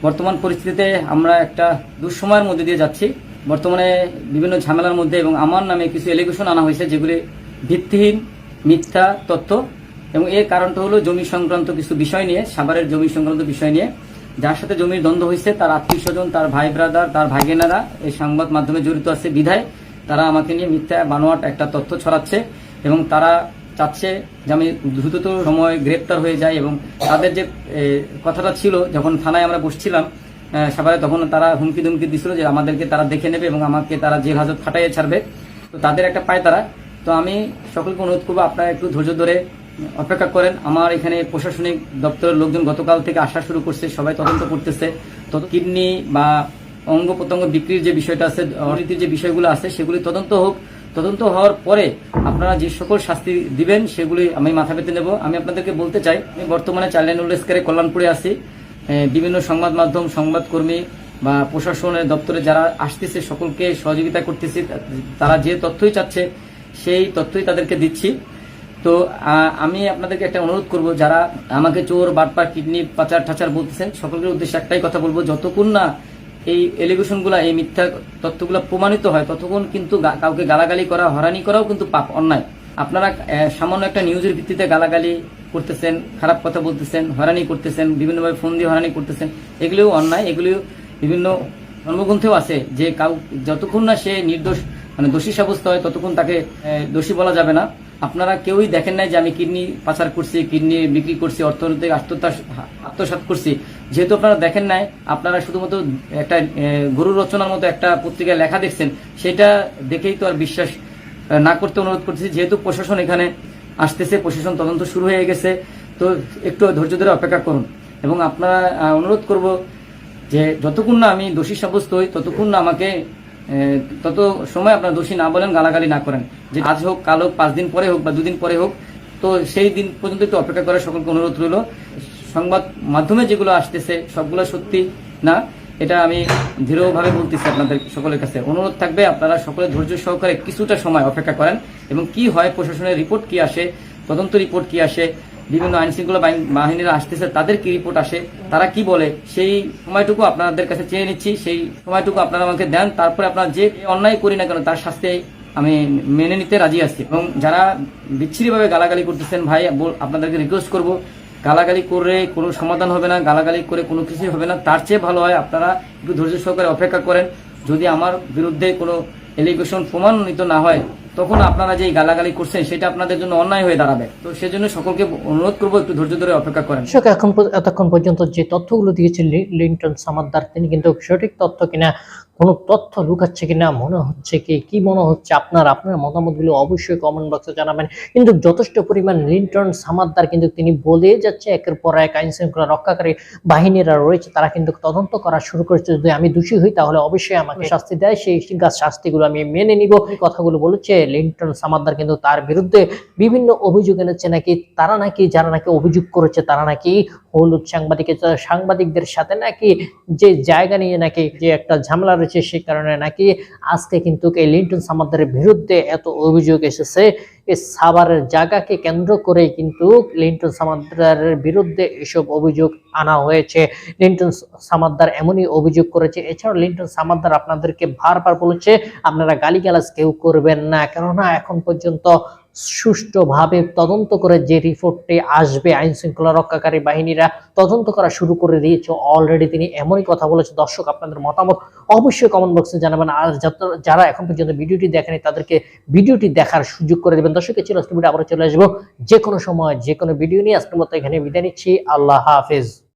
বর্তমান পরিস্থিতিতে আমরা একটা দুঃসময়ের মধ্যে দিয়ে যাচ্ছি। বর্তমানে বিভিন্ন ঝামেলার মধ্যে এবং আমার নামে কিছু এলিগেশন আনা হয়েছে যেগুলি ভিত্তিহীন, মিথ্যা তথ্য। এবং এর কারণটা হলো জমি সংক্রান্ত কিছু বিষয় নিয়ে, সাভারের জমি সংক্রান্ত বিষয় নিয়ে। যার সাথে জমির দ্বন্দ্ব হয়েছে তার আত্মীয় স্বজন, তার ভাই ব্রাদার, তার ভাগিনারা এই সংবাদ মাধ্যমে জড়িত আছে বিধায় তারা আমাকে নিয়ে মিথ্যা বানোয়াট একটা তথ্য ছড়াচ্ছে এবং তারা চাচ্ছে যে আমি দ্রুততর সময় গ্রেপ্তার হয়ে যাই। এবং তাদের যে কথাটা ছিল যখন থানায় আমরা বসছিলাম সাভারে, তখন তারা হুমকি ধুমকি দিছিল যে আমাদেরকে তারা দেখে নেবে এবং আমাকে তারা জেল হাজত খাটাইয়ে ছাড়বে। তো তাদের একটা পায় তারা। তো আমি সকলকে অনুরোধ করবো আপনারা একটু ধৈর্য ধরে অপেক্ষা করেন। আমার এখানে প্রশাসনিক দপ্তরের লোকজন গতকাল থেকে আসা শুরু করছে, সবাই তদন্ত করতেছে। কিডনি বা অঙ্গ প্রত্যঙ্গ বিক্রির যে বিষয়টা আছে, অনীতির যে বিষয়গুলো আছে সেগুলি তদন্ত হোক। তদন্ত হওয়ার পরে আপনারা যে সকল শাস্তি দিবেন সেগুলি আমি মাথা পেতে নেব। আমি আপনাদেরকে বলতে চাই, আমি বর্তমানে চাইল্ড স্কেয়ারে কল্যাণপুরে আছি। বিভিন্ন সংবাদ মাধ্যম, সংবাদকর্মী বা প্রশাসনের দপ্তরে যারা আসতেছে সকলকে সহযোগিতা করতেছি। তারা যে তথ্যই চাচ্ছে সেই তথ্যই তাদেরকে দিচ্ছি। তো আমি আপনাদেরকে একটা অনুরোধ করব, যারা আমাকে চোর, বাটপার, কিডনি পাচার ঠাচার বলতেছেন, সকলের উদ্দেশ্যে একটাই কথা বলবো, যতক্ষণ না এই এলিগেশনগুলো, এই মিথ্যা তথ্যগুলো প্রমাণিত হয় ততক্ষণ কিন্তু কাউকে গালাগালি করা, হয়রানি করাও কিন্তু পাপ, অন্যায়। আপনারা সামান্য একটা নিউজের ভিত্তিতে গালাগালি করতেছেন, খারাপ কথা বলতেছেন, হয়রানি করতেছেন, বিভিন্নভাবে ফোন দিয়ে হয়রানি করতেছেন, এগুলিও অন্যায়। এগুলিও বিভিন্ন ধর্মগ্রন্থেও আছে যে যতক্ষণ না সে নির্দোষ দোষী সাব্যস্ত হয় ততক্ষণ তাকে দোষী বলা যাবে না। আপনারা কেউই দেখেন নাই যে আমি কিডনি পাচার করছি, কিডনি বিক্রি করছি, অর্থনৈতিক আত্মসাৎ করছি। যেহেতু আপনারা দেখেন নাই, আপনারা শুধুমাত্র একটা গরু রচনার মতো একটা পত্রিকায় লেখা দেখছেন, সেটা দেখেই তো আর বিশ্বাস না করতে অনুরোধ করতেছি। যেহেতু প্রশাসন এখানে আসতেছে, প্রশাসন তদন্ত শুরু হয়ে গেছে, তো একটু ধৈর্য ধরে অপেক্ষা করুন। এবং আপনারা অনুরোধ করব যে যতক্ষণ না আমি দোষী সাব্যস্ত হই ততক্ষণ না আমাকে তত সময় আপনারা দোষী না বলেন, গালাগালি না করেন। যে আজ হোক, কাল হোক, 5 দিন পরে হোক বা 2 দিন পরে হোক, তো সেই দিন পর্যন্ত একটু অপেক্ষা করার সকলকে অনুরোধ রইল। সংবাদ মাধ্যমে যেগুলো আসতেছে সবগুলো সত্যি না, এটা আমি দৃঢ়ভাবে বলতেছি। আপনাদের সকলের কাছে অনুরোধ থাকবে, আপনারা সকলে ধৈর্য সহকারে কিছুটা সময় অপেক্ষা করেন এবং কি হয়, প্রশাসনের রিপোর্ট কি আসে, তদন্ত রিপোর্ট কি আসে, বিভিন্ন আইন শৃঙ্খলা বাহিনীরা আসতেছে তাদের কি রিপোর্ট আসে, তারা কি বলে, সেই সময়টুকু আপনাদের কাছে চেয়ে নিচ্ছি। সেই সময়টুকু আপনারা আমাকে দেন, তারপরে আপনারা যে অন্যায় করি না কেন তার শাস্তি আমি মেনে নিতে রাজি আছি। এবং যারা বিচ্ছিরিভাবে গালাগালি করতেছেন, ভাই আপনাদেরকে রিকোয়েস্ট করব, গালাগালি করে কোনো সমাধান হবে না, গালাগালি করে কোনো কিছুই হবে না। তার চেয়ে ভালো হয় আপনারা একটু ধৈর্য সহকারে অপেক্ষা করেন। যদি আমার বিরুদ্ধে কোনো এলিগেশন প্রমাণিত না হয় তখন আপনারা যে গালাগালি করছেন সেটা আপনাদের জন্য অন্যায় হয়ে দাঁড়াবে। তো সেজন্য সকলকে অনুরোধ করবো একটু ধৈর্য ধরে অপেক্ষা করেন। এতক্ষণ পর্যন্ত যে তথ্যগুলো দিয়েছেন লিন্টন সামাদ্দার, তিনি কিন্তু সঠিক তথ্য কিনা, কোনো তথ্য লুকাচ্ছে কিনা মনে হচ্ছে কি মনে হচ্ছে, আপনার মতামতগুলো অবশ্যই কমেন্ট বক্সে জানাবেন। কিন্তু যথেষ্ট পরিমাণ লিন্টন সামাদ্দার কিন্তু তিনি বলে যাচ্ছে একের পর এক আইন শৃঙ্খলা রক্ষাকারী বাহিনীরা রয়েছে, তারা কিন্তু তদন্ত করা শুরু করেছে। যদি আমি দোষী হই তাহলে অবশ্যই আমাকে শাস্তি দেয়, সেই শাস্তিগুলো আমি মেনে নিব। এই কথাগুলো বলেছে লিন্টন সামাদ্দার। কিন্তু তার বিরুদ্ধে বিভিন্ন অভিযোগ এনেছে, নাকি যারা নাকি অভিযোগ করেছে তারা নাকি হলুদ সাংবাদিকদের সাথে নাকি যে জায়গা নিয়ে নাকি যে একটা ঝামেলা রয়েছে, সেই কারণে নাকি আজকে কিন্তু এই লিন্টন সামাদ্দারের বিরুদ্ধে এত অভিযোগ এসেছে। এই সাভারের জায়গাকে কেন্দ্র করে কিন্তু লিন্টন সামাদ্দারের বিরুদ্ধে এসব অভিযোগ আনা হয়েছে। লিন্টন সামাদ্দার এমনই অভিযোগ করেছে। এছাড়াও লিন্টন সামাদ্দার আপনাদেরকে বারবার বলেছে আপনারা গালিগালাজ কেউ করবেন না, কেননা এখন পর্যন্ত সুষ্ঠুভাবে তদন্ত করে যে রিপোর্টটি আসবে, আইন শৃঙ্খলা রক্ষাকারী বাহিনীরা তদন্ত করা শুরু করে দিয়েছে অলরেডি, তিনি এমনই কথা বলেছে। দর্শক, আপনাদের মতামত অবশ্যই কমেন্ট বক্সে জানাবেন। আর যারা এখন পর্যন্ত ভিডিওটি দেখেনি তাদেরকে ভিডিওটি দেখার সুযোগ করে দেবেন। দর্শক, ছিল আজকে ভিডিও, আবার চলে আসবো যে কোনো সময় যে কোনো ভিডিও নিয়ে। আজকের মতো এখানে বিদায় নিচ্ছি। আল্লাহ হাফেজ।